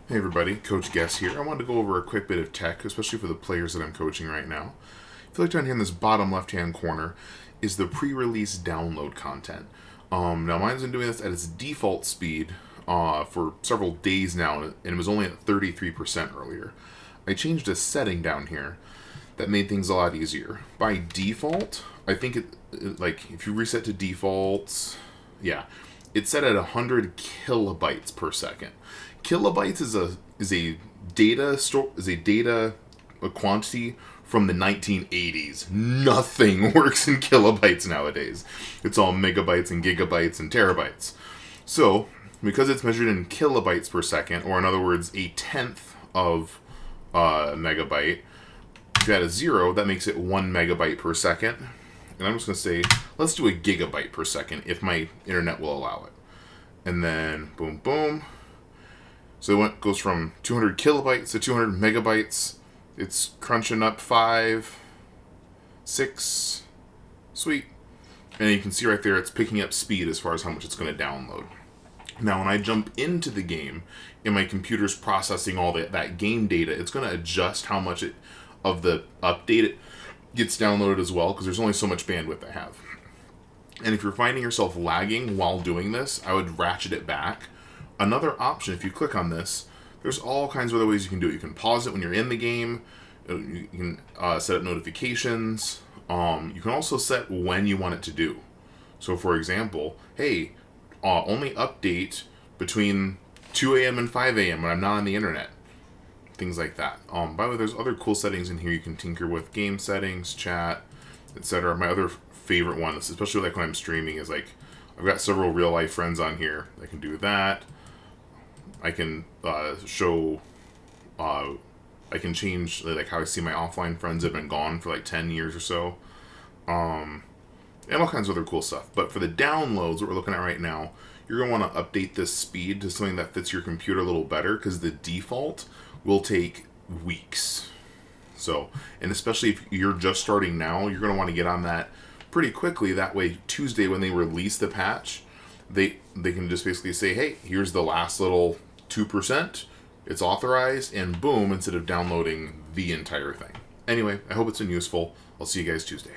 Hey everybody, Coach Guess here. I wanted to go over a quick bit of tech, especially for the players that I'm coaching right now. If you look down here in this bottom left-hand corner, is the pre-release download content. Now mine's been doing this at its default speed for several days now, and it was only at 33% earlier. I changed a setting down here that made things a lot easier. By default, I think like if you reset to defaults, yeah, it's set at 100 kilobytes per second. Kilobytes is a data a quantity from the 1980s. Nothing works in kilobytes nowadays. It's all megabytes and gigabytes and terabytes. So, because it's measured in kilobytes per second, or in other words, a tenth of a megabyte, if you add a zero, that makes it 1 megabyte per second. And I'm just going to say, let's do a gigabyte per second if my internet will allow it. And then, boom, boom. So it goes from 200 kilobytes to 200 megabytes. It's crunching up 5, 6, sweet. And you can see right there it's picking up speed as far as how much it's going to download. Now when I jump into the game and my computer's processing all that game data, it's going to adjust how much of the update it gets downloaded as well, because there's only so much bandwidth I have. And if you're finding yourself lagging while doing this, I would ratchet it back. Another option, if you click on this, there's all kinds of other ways you can do it. You can pause it when you're in the game. You can set up notifications. You can also set when you want it to do. So, for example, hey, only update between 2 a.m. and 5 a.m. when I'm not on the internet. Things like that. By the way, there's other cool settings in here you can tinker with. Game settings, chat, etc. My other favorite one, especially like when I'm streaming, is like I've got several real life friends on here that can do that. I can show, I can change like how I see my offline friends that have been gone for like 10 years or so, and all kinds of other cool stuff. But for the downloads, what we're looking at right now, you're going to want to update this speed to something that fits your computer a little better, because the default will take weeks. So, and especially if you're just starting now, you're going to want to get on that pretty quickly. That way, Tuesday when they release the patch, they can just basically say, hey, here's the last little 2%, it's authorized, and boom, instead of downloading the entire thing. Anyway, I hope it's been useful. I'll see you guys Tuesday.